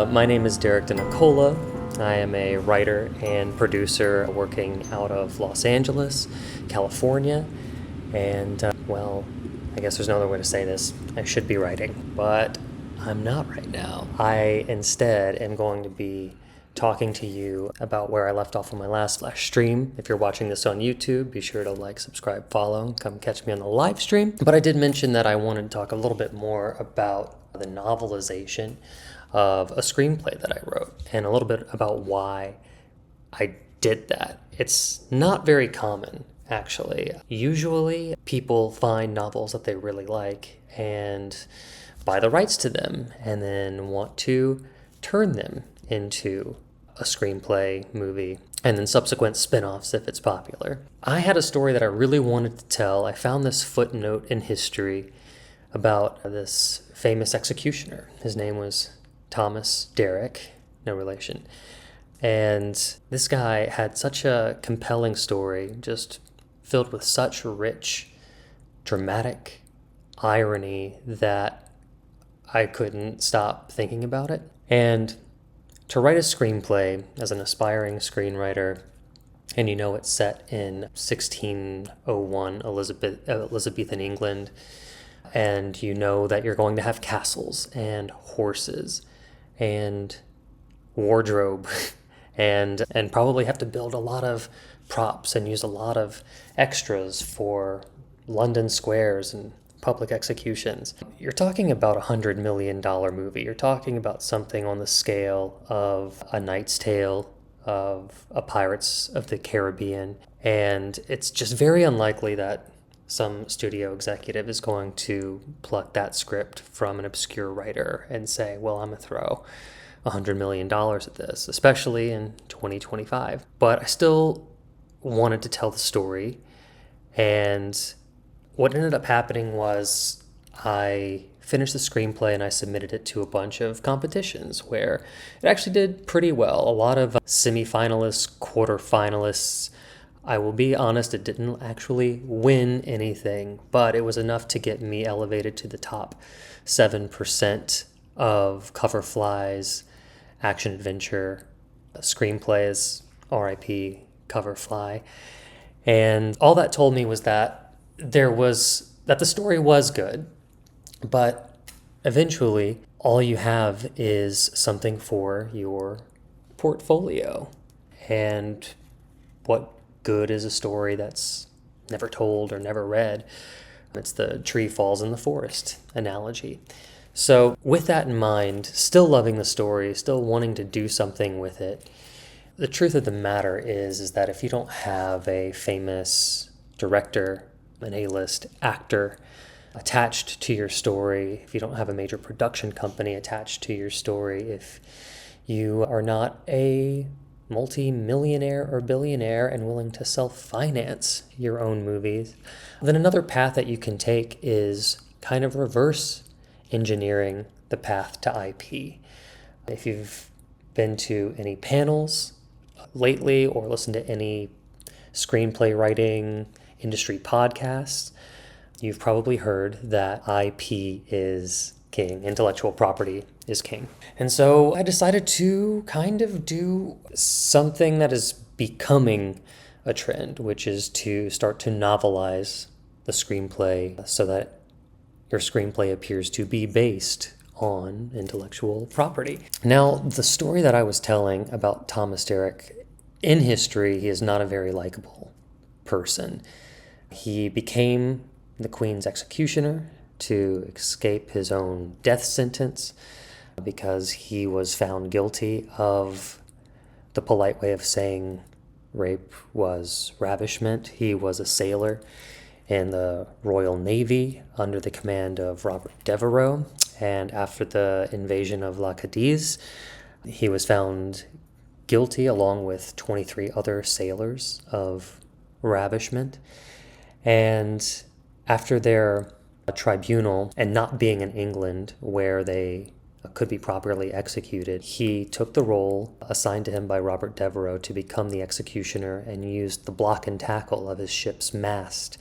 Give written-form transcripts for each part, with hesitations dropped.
My name is Derek DeNicola. I am a writer and producer working out of Los Angeles, California. And, I guess there's no other way to say this. I should be writing, but I'm not right now. I instead am going to be talking to you about where I left off on my last flash stream. If you're watching this on YouTube, be sure to like, subscribe, follow, come catch me on the live stream. But I did mention that I wanted to talk a little bit more about the novelization of a screenplay that I wrote and a little bit about why I did that. It's not very common, actually. Usually people find novels that they really like and buy the rights to them and then want to turn them into a screenplay, movie, and then subsequent spin-offs if it's popular. I had a story that I really wanted to tell. I found this footnote in history about this famous executioner. His name was Thomas Derrick, no relation. And this guy had such a compelling story, just filled with such rich, dramatic irony that I couldn't stop thinking about it. And to write a screenplay as an aspiring screenwriter, and it's set in 1601 Elizabethan England, and you know that you're going to have castles and horses and wardrobe and probably have to build a lot of props and use a lot of extras for London squares and public executions. You're talking about $100 million movie. You're talking about something on the scale of A Knight's Tale, of a Pirates of the Caribbean, and it's just very unlikely that some studio executive is going to pluck that script from an obscure writer and say, well, I'm going to throw $100 million at this, especially in 2025. But I still wanted to tell the story. And what ended up happening was I finished the screenplay and I submitted it to a bunch of competitions where it actually did pretty well. A lot of semifinalists, quarterfinalists. I will be honest, it didn't actually win anything, but it was enough to get me elevated to the top 7% of Coverfly's action adventure screenplays, RIP Coverfly. And all that told me was that the story was good, but eventually all you have is something for your portfolio. And what good is a story that's never told or never read? It's the tree falls in the forest analogy. So with that in mind, still loving the story, still wanting to do something with it, the truth of the matter is that if you don't have a famous director, an A-list actor attached to your story, if you don't have a major production company attached to your story, if you are not a multi-millionaire or billionaire and willing to self-finance your own movies, then another path that you can take is kind of reverse engineering the path to IP. If you've been to any panels lately or listened to any screenplay writing industry podcasts, you've probably heard that IP is king, intellectual property is king. And so I decided to kind of do something that is becoming a trend, which is to start to novelize the screenplay so that your screenplay appears to be based on intellectual property. Now, the story that I was telling about Thomas Derrick, in history, he is not a very likable person. He became the Queen's executioner to escape his own death sentence because he was found guilty of, the polite way of saying rape was ravishment. He was a sailor in the Royal Navy under the command of Robert Devereux, and after the invasion of La Cadiz, he was found guilty along with 23 other sailors of ravishment. And after their tribunal, and not being in England where they could be properly executed, he took the role assigned to him by Robert Devereux to become the executioner and used the block and tackle of his ship's mast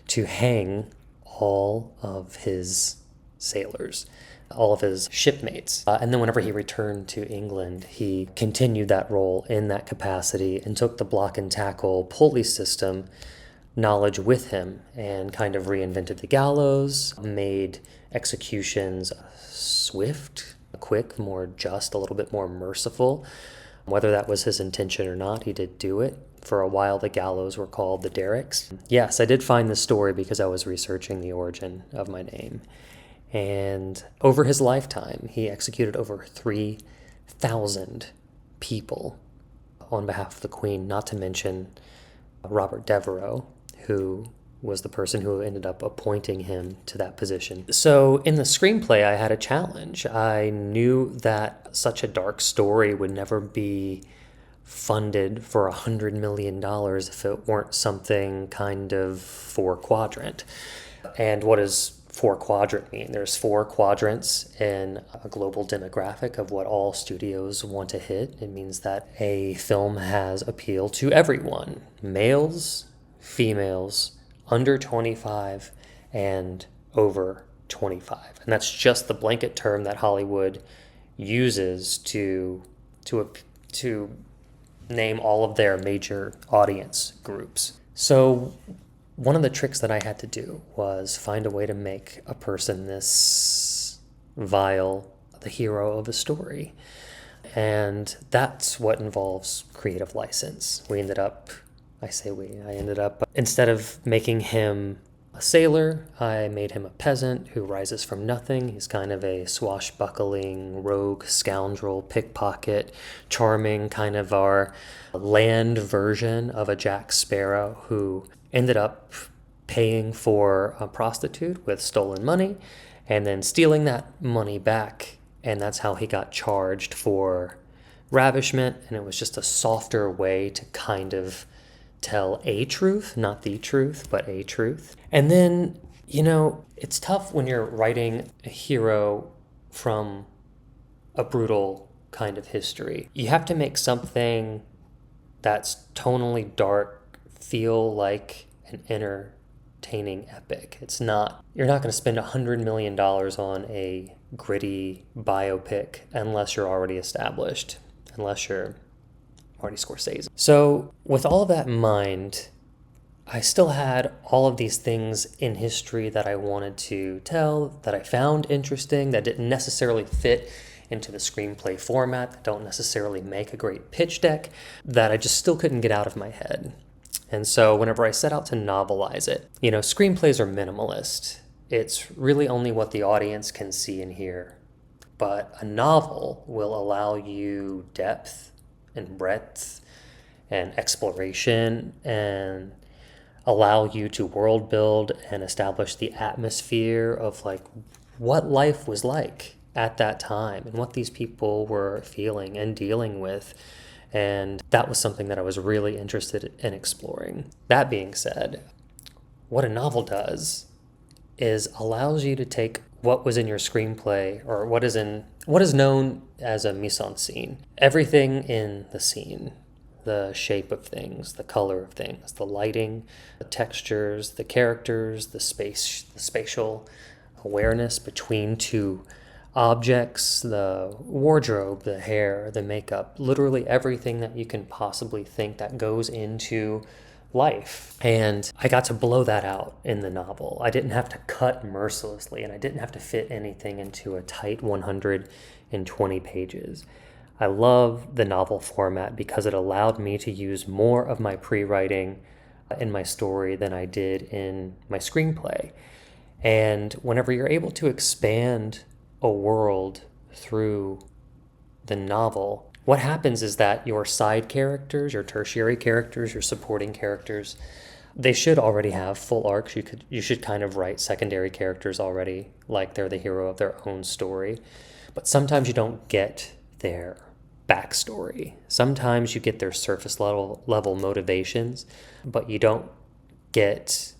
to hang all of his sailors. all of his shipmates. And then whenever he returned to England, he continued that role in that capacity and took the block and tackle pulley system knowledge with him and kind of reinvented the gallows, made executions swift, quick, more just, a little bit more merciful. Whether that was his intention or not, he did do it. For a while, the gallows were called the derricks. Yes, I did find this story because I was researching the origin of my name. And over his lifetime, he executed over 3,000 people on behalf of the Queen, not to mention Robert Devereux, who was the person who ended up appointing him to that position. So in the screenplay, I had a challenge. I knew that such a dark story would never be funded for $100 million if it weren't something kind of four-quadrant. And what does four-quadrant mean? There's 4 quadrants in a global demographic of what all studios want to hit. It means that a film has appeal to everyone: males, females, under 25, and over 25. And that's just the blanket term that Hollywood uses to name all of their major audience groups. So one of the tricks that I had to do was find a way to make a person this vile the hero of a story. And that's what involves creative license. I ended up, instead of making him a sailor, I made him a peasant who rises from nothing. He's kind of a swashbuckling, rogue, scoundrel, pickpocket, charming, kind of our land version of a Jack Sparrow who ended up paying for a prostitute with stolen money and then stealing that money back. And that's how he got charged for ravishment. And it was just a softer way to kind of tell a truth, not the truth, but a truth. And then, it's tough when you're writing a hero from a brutal kind of history. You have to make something that's tonally dark feel like an entertaining epic. You're not going to spend $100 million on a gritty biopic unless you're already established, unless you're Marty Scorsese. So with all of that in mind, I still had all of these things in history that I wanted to tell, that I found interesting, that didn't necessarily fit into the screenplay format, that don't necessarily make a great pitch deck, that I just still couldn't get out of my head. And so whenever I set out to novelize it, screenplays are minimalist. It's really only what the audience can see and hear. But a novel will allow you depth and breadth and exploration and allow you to world build and establish the atmosphere of what life was like at that time and what these people were feeling and dealing with. And that was something that I was really interested in exploring. That being said, what a novel does is allows you to take what was in your screenplay or what is known as a mise en scene. Everything in the scene, the shape of things, the color of things, the lighting, the textures, the characters, the spatial awareness between two objects, the wardrobe, the hair, the makeup, literally everything that you can possibly think that goes into life. And I got to blow that out in the novel. I didn't have to cut mercilessly, and I didn't have to fit anything into a tight 120 pages. I love the novel format because it allowed me to use more of my pre-writing in my story than I did in my screenplay. And whenever you're able to expand a world through the novel, what happens is that your side characters, your tertiary characters, your supporting characters, they should already have full arcs. You should kind of write secondary characters already like they're the hero of their own story. But sometimes you don't get their backstory. Sometimes you get their surface level motivations, but you don't get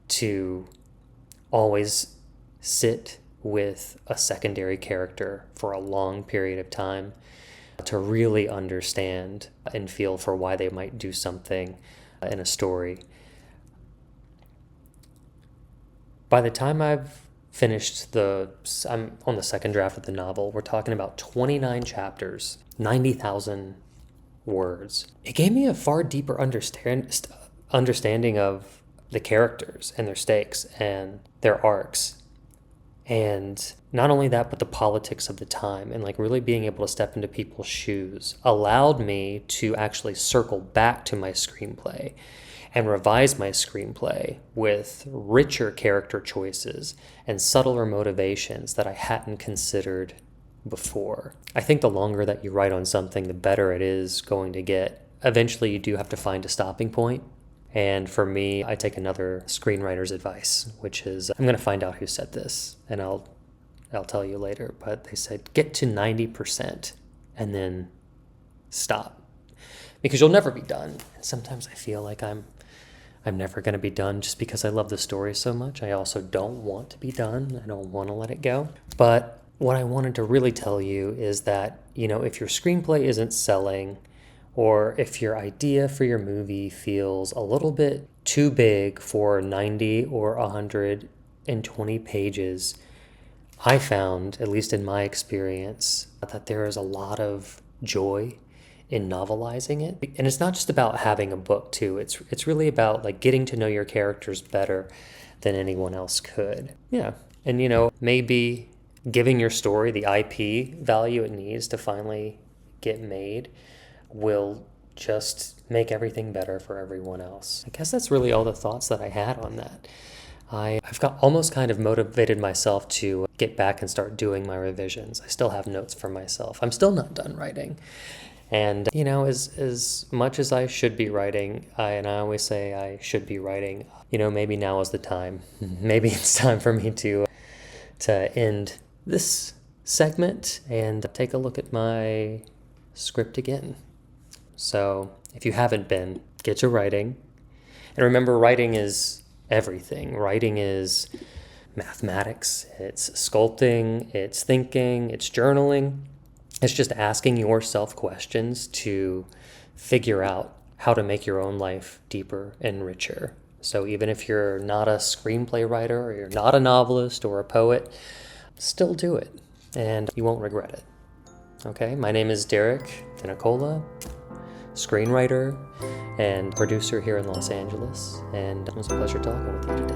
to always sit with a secondary character for a long period of time to really understand and feel for why they might do something in a story. By the time I've I'm on the second draft of the novel. We're talking about 29 chapters, 90,000 words. It gave me a far deeper understanding of the characters and their stakes and their arcs. And not only that, but the politics of the time, and like really being able to step into people's shoes allowed me to actually circle back to my screenplay and revise my screenplay with richer character choices and subtler motivations that I hadn't considered before. I think the longer that you write on something, the better it is going to get. Eventually, you do have to find a stopping point. And for me, I take another screenwriter's advice, which is, I'm going to find out who said this, and I'll tell you later. But they said, get to 90% and then stop, because you'll never be done. And sometimes I feel like I'm never going to be done just because I love the story so much. I also don't want to be done. I don't want to let it go. But what I wanted to really tell you is that, if your screenplay isn't selling, or if your idea for your movie feels a little bit too big for 90 or 120 pages, I found, at least in my experience, that there is a lot of joy in novelizing it. And it's not just about having a book too. It's really about like getting to know your characters better than anyone else could. Yeah. And maybe giving your story the IP value it needs to finally get made will just make everything better for everyone else. I guess that's really all the thoughts that I had on that. I've got almost kind of motivated myself to get back and start doing my revisions. I still have notes for myself. I'm still not done writing. And, as much as I should be writing, and I always say I should be writing, maybe now is the time. Maybe it's time for me to end this segment and take a look at my script again. So if you haven't been, get to writing. And remember, writing is everything. Writing is mathematics, it's sculpting, it's thinking, it's journaling. It's just asking yourself questions to figure out how to make your own life deeper and richer. So even if you're not a screenplay writer, or you're not a novelist or a poet, still do it, and you won't regret it. Okay, my name is Derek Dinacola, screenwriter and producer here in Los Angeles, and it was a pleasure talking with you today.